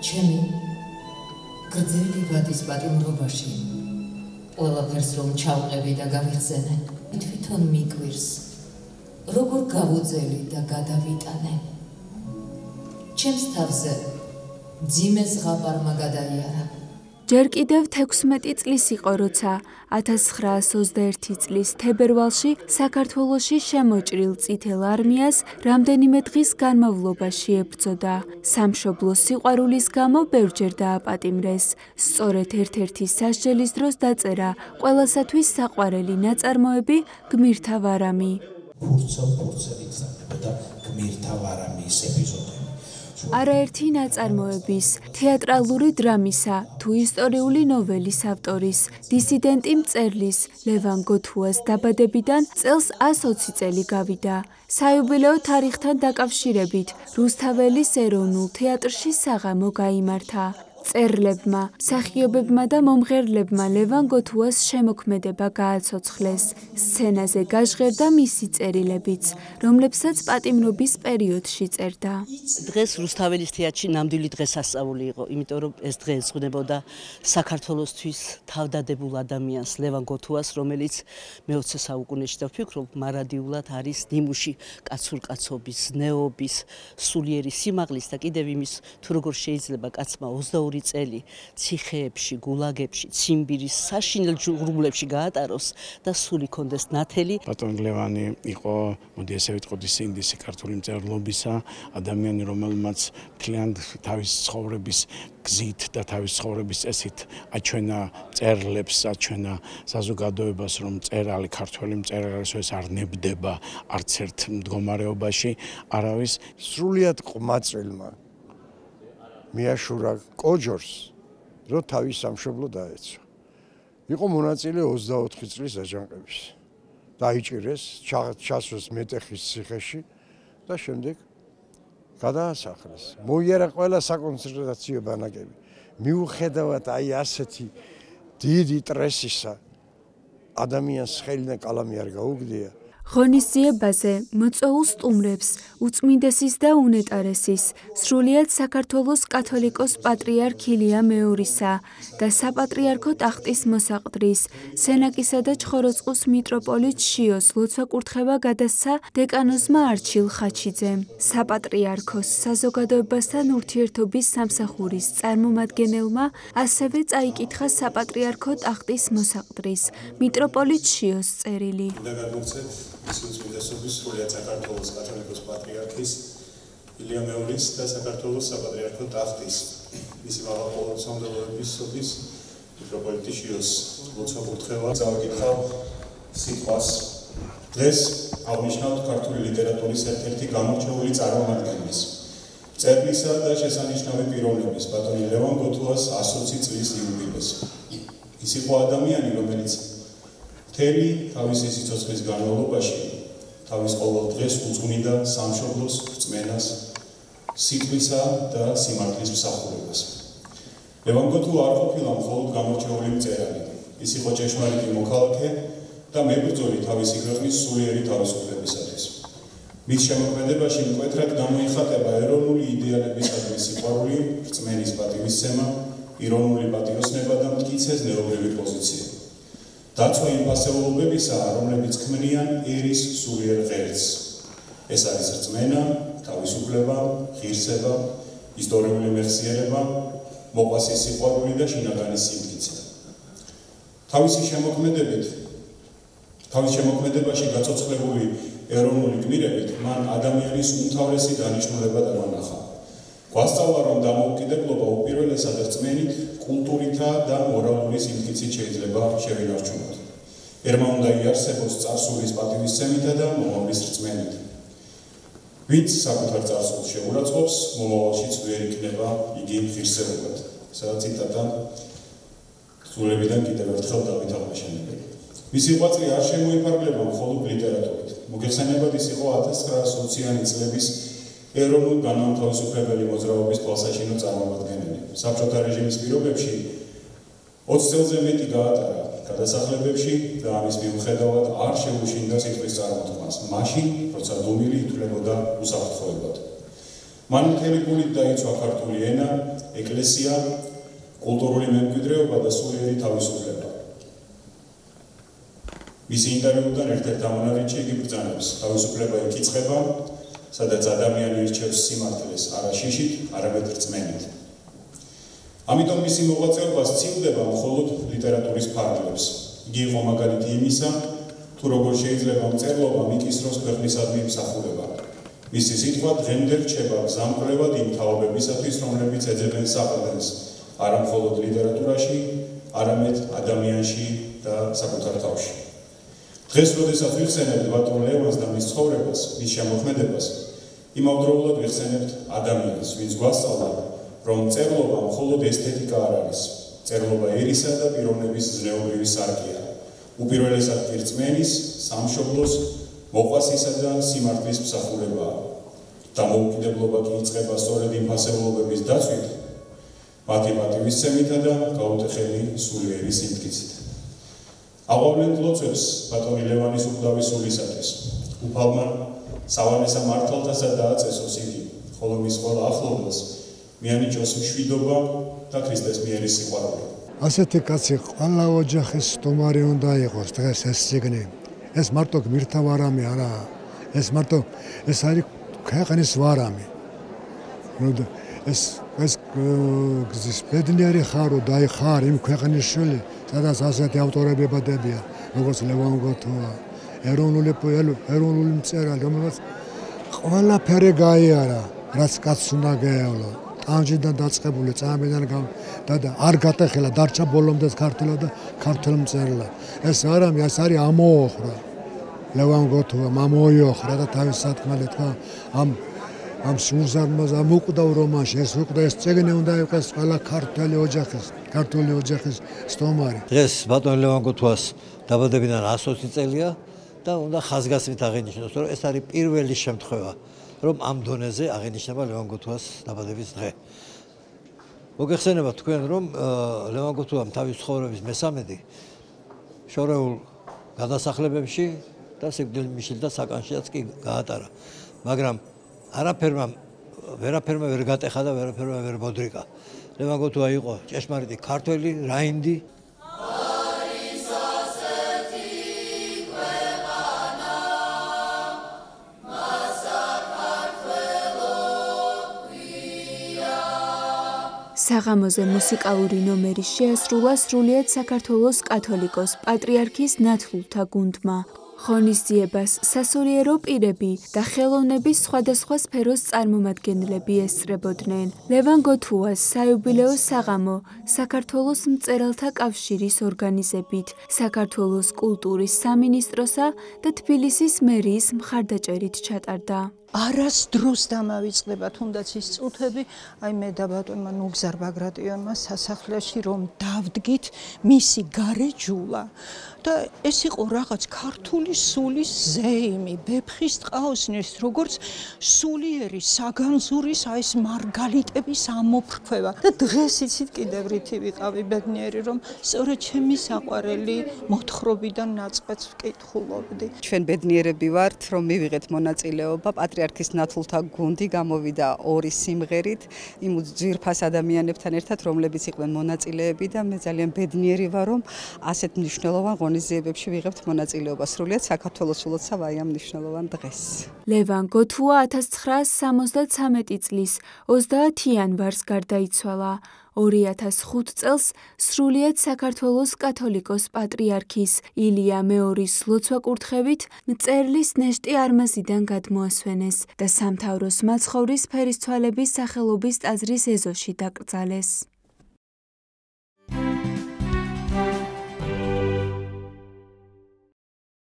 ჩემი გრძელი ვადის პატიმრობაში ყველაფერს რომ ჩავყევი და გავიხსენე, თვითონ მიკვირს, როგორ გავუძელი და გადავიტანე. ჩემს თავზე ძიმე ზღაპარმა გადაიარა. ჯერ კიდევ 16 წლის იყო, როცა 1921 წლის თებერვალში საქართველოში შემოჭრილ წითელ არმიას რამდენიმე დღის განმავლობაში ებრძოდა. სამშობლოს სიყვარულის გამო ბევრჯერ დააპატიმრეს. სწორედ ერთ-ერთი სასჯელის დროს დაწერა ყველასათვის საყვარელი ნაწარმოები გმირთა ვარამი. ფურცელ იგზავნება გმირთა ვარამის ეპიზოდები. არაერთი ნაწარმოების, თეატრალური დრამისა თუ ისტორიული ნოველის ავტორის, დისიდენტი მწერლის ლევან გოთუას დაბადებიდან წელს 120 წელი გავიდა. საიუბილეო თარიღთან დაკავშირებით რუსთაველის ეროვნულ თეატრში საღამო გაიმართა. მწერლებმა, მსახიობებმა და მომღერლებმა ლევან გოთუას შემოქმედება გააცოცხლეს. სცენაზე გაჟღერდა მისი წერილებიც, რომლებსაც პატიმრობის პერიოდში წერდა. დღეს რუსთაველის თეატრში ნამდვილი დღესასწაული იყო, იმიტომ რომ ეს დღე ეძღვნებოდა საქართველოსთვის თავდადებულ ადამიანს ლევან გოთუას, რომელიც მე-20 საუკუნეში და ვფიქრობ, მარადიულად არის ნიმუში კაცურკაცობის, ზნეობის, სულიერი სიმაღლის და კიდევ იმის, თუ როგორ შეიძლება კაცმა 22 წელი ციხეებში, გულაგებში, ციმბირის საშინელ ჯგუფებში გაატაროს და სული კონდეს ნათელი. ბატონ ლევანი იყო, მოდი ესე ვიტყოდი, სინდისი ქართული მწერლობისა ადამიანი, რომელმაც მთლიან თავის ცხოვრების გზით და თავის ცხოვრების წესით აჩვენა მწერლებს, აჩვენა საზოგადოებას, რომ მწერალი, ქართველი მწერალი ეს არ ნებდება არც ერთ მდგომარეობაში არავის. სრულიად ყმაწვილმა მიაშურა კოჯორს, რომ თავის სამშობლო დაეცვა. იყო მონაწილე 24 წლის აჯანყების. დაიჭირეს, ჩასვეს მეტეხის ციხეში და შემდეგ გადაასახლეს. მოიარა ყველა საკონცენტრაციო ბანაკები. მიუხედავად აი ასეთი დიდი სტრესისა, ადამიანს ხელი და კალამი არ გაუგდია. ღონისძიებაზე მოწვეულ სტუმრებს უწმინდესის და უნეტარესის, სრულიად საქართველოს კათოლიკოს პატრიარქ ილია მეორისა და საპატრიარქო ტახტის მოსაყდრის, სენაკისა და ჩხოროწყუს მიტროპოლიტ შიოს ლოცვა-კურთხევა გადასცა დეკანოზმა არჩილ ხაჩიძემ. საპატრიარქოს საზოგადოებასთან ურთიერთობის სამსახურის წარმომადგენელმა ასევე წაიკითხა საპატრიარქო ტახტის მოსაყდრის, მიტროპოლიტ შიოს წერილი. უწმინდესობის სრულიად საქართველოს კათოლიკოს პატრიარქის ილია მეორის და საქართველოს საპატრიარქო ტახტის მისი მაღალმოსამდელოების სოფლის მიტროპოლიტი შიოს ლოცვა-კურთხევა წავიკითხავ სიტყვას. დღეს აღნიშნავთ ქართული ლიტერატურის ერთ-ერთი გამორჩეული წარმომადგენლის, მწერლისა და შესანიშნავი პიროვნების ბატონი ლევან გოთუას 120 წლის იუბილეს. ის იყო ადამიანი, რომელიც მთელი თავისი სიცოცხლის განმავლობაში თავის ყოველ დღეს უძღვნიდა სამშობლოს რწმენას, სიტყვისა და სიმართლის მსახურებას. ლევან გოთუა არ ყოფილა მხოლოდ გამორჩეული მწერალი, ის იყო ჭეშმარიტი მოქალაქე და მებრძოლი თავისი ქვეყნის სულიერი თავისუფლებისათვის. მის შემოქმედებაში მკვეთრად გამოიხატება ეროვნული იდეალებისადმი სიყვარული, რწმენის პატივისცემა, პიროვნული პატიოსნება და მტკიცე ზნეობრივი პოზიცია. დაცვა იმ ფასეულობებისაა, რომლებიც ქმნიან ერის სულიერ ღერძს. ეს არის რწმენა, თავისუფლება, ღირსება, ისტორიული მეხსიერება, მოყვასის სიყვარული და შინაგანის სიმტკიცე. თავის შემოქმედებაში გაცოცხლებული ეროვნული გმირებით მან ადამიანის უმთავრესი დანიშნულება დაანახა. გვასწავლა, რომ დამოუკიდებლობა უპირველესად რწმენით, კულტურითა და მორალური სიმტკიცით შეიძლება შევინარჩუნოთ. ერმა უნდა იარსებოს წარსულის პატივისცემითა და მომავლის რწმენით. ვინც საკუთარ წარსულს შეურაცხყოფს, მომავალშიც ვერ იქნება იგი ღირსებულად. სადაც ციტატა სულებიდან კიდევ ერთხელ დავით აღმაშენებელი. მისი ღვაწლი არ შემოიფარგლება მხოლოდ ლიტერატურით. მოგეხსენებათ, ის იყო 1920-იანი წლების ეროვნულ განმათავისუფლებელი მოძრაობის თვალსაჩინო წარმომადგენელი. საბჭოთა რეჟიმის პირობებში 20 წელზე მეტი გაატარა გადასახლებებში და ამის მიუხედავად არ შეუშინდა სიტყვის წარმოთქმას, მაშინ, როცა დუმილი ითვლებოდა უსაფრთხოებად. მან მთელი გულით დაიცვა ქართული ენა, ეკლესია, კულტურული მემკვიდრეობა და სულიერი თავისუფლება. მისი ინტერვიუდან ერთ-ერთ ამონარიდში იგი ბრძანებს, თავისუფლება იკიცხება, სადაც ადამიანი ირჩევს სიმართლეს არა შიშით, არამედ რწმენით. ამიტომ მისი მოღვაწეობა სცილდება მხოლოდ ლიტერატურის ფარგლებს. იგი იყო მაგალითი იმისა, თუ როგორ შეიძლება მწერლობა მიკისროს ქვეყნისადმი მსახურება. მისი სიტყვა დღემდე რჩება გზამკვლევად იმ თაობებისათვის, რომლებიც ეძებენ საყრდენს არა მხოლოდ ლიტერატურაში, არამედ ადამიანში და საკუთარ თავში. დღეს, როდესაც ვიხსენებთ ბატონ ლევანს და მის ცხოვრებას, მის შემოქმედებას, იმავდროულად ვიხსენებთ ადამიანს, ვინც გვასწავლა, რომ მწერლობა მხოლოდ ესთეტიკა არ არის. მწერლობა ერისა და პიროვნების ზნეობრივი სარკეა. უპირველესად კი რწმენის, სამშობლოს, მოყვასისა და სიმართლის მსახურებაა. დამოუკიდებლობა კი იწყება სწორედ იმ ფასეულობების დაცვით, მათი პატივისცემითა და გაუტეხელი სულიერი სიმტკიცით. აღვავლენთ ლოცვებს ბატონი ლევანის უკვდავის სულისათვის. უფალმა სავანესა მართალთასა დააწესოს იგი, ხოლო მის ყველა ახლობელს მიანიჭოს მშვიდობა და ქრისტეს მიერი სიყვარული. ასეთი კაცი ყველა ოჯახის სტუმარი უნდა იყოს დღეს ეს სიგნი. ეს მარტო გმირთა ვარამი არაა. ეს არის ქვეყნის ვარამი. ეს ბედნიერი ხარო დაიხარ იმ ქვეყნის შვილი, სადაც ასეთი ავტორები ბადებია, როგორც ლევან გოთუა, ეროვნული მწერალი, რომელსაც ყველაფერი გაიარა, რაც კაცს უნდა გაევლო. ტანჯიდან დაწყებული წამიდან და არ გატეხილა, დარჩა ბოლომდე ქართულად და ქართულ მწერლად. ეს ვარამი ეს არის ამოოხრა. ლევან გოთუა ამოიოხრა და თავის სათქმელი თქვა ამ სულზარმაზ ამ უკვდავ რომანში ეს უკვე ეს წიგნი უნდა იყოს ყველა ქართული ოჯახის სტუმარი. დღეს ბატონ ლევან გოთუას დაბადებიდან 120 წელია და უნდა ხაზგასმით აღინიშნოს, რომ ეს არის პირველი შემთხვევა, რომ ამ დონეზე აღინიშნება ლევან გოთუას დაბადების დღე. მოგეხსენება თქვენ, რომ ლევან გოთუამ თავის ცხოვრების მესამედი შორეულ გადასახლებებში და სიკვდილმიშილ და საკანშიაც კი გაატარა, მაგრამ ვერაფერმა ვერ გატეხა და ვერაფერმა ვერ მოდრიკა. ლევან გოთუა იყო ჭეშმარიტი ქართველი, რაინდი. საღამოზე მუსიკალური ნომერი შეასრულა სრულიად საქართველოს კათოლიკოს პატრიარქის ნათლულთა გუნდმა. ღონისძიებას სასულიერო პირები და ხელოვნების სხვადასხვა სფეროს წარმომადგენლები ესწრებოდნენ. ლევან გოთუას საიუბილეო საღამო საქართველოს მწერალთა კავშირის ორგანიზებით, საქართველოს კულტურის სამინისტროსა და თბილისის მერიის მხარდაჭერით ჩატარდა. არასდროს დამავიწყდება თუნდაც ის წუთები, აი მე და ბატონმა ნუგზარ ბაგრატიონმა სასახლეში რომ დავდგით მისი გარეჯულა და ეს იყო რაღაც ქართული სულის ზეიმი, ბეფხის ტყაოსნის, როგორც სულიერი საგანძურის აი ეს მარგალიტების ამოფრქვევა და დღეს იცით კიდევ რითი ვიყავი ბედნიერი რომ სწორედ ჩემი საყვარელი მოთხრობიდან ნაწყვეტს ვკითხულობდი. ჩვენ ბედნიერები ვართ რომ მივიღეთ მონაწილეობა პატრიარქის ნათლულთა გუნდი გამოვიდა 2 სიმღერით იმ ძვირფას ადამიანებთან ერთად რომლებიც იყვნენ მონაწილეები და მე ძალიან ბედნიერი ვარ რომ ასეთ მნიშვნელოვან ღონისძიებებში ვიღებთ მონაწილეობა სრულიად საქართველოს ულოცავ აი ამ მნიშვნელოვან დღეს. ლევან გოთუა 1973 წლის 30 იანვარს გარდაიცვალა. 2005 წელს სრულიად საქართველოს კათოლიკოს პატრიარქის ილია მეორის ლოცვა-კურთხევით მწერლის ნეშტი არმაზიდან გადმოასვენეს და სამთავროს მაცხოვრის ფერისცვალების სახელობის ტაძრის ეზოში დაკრძალეს.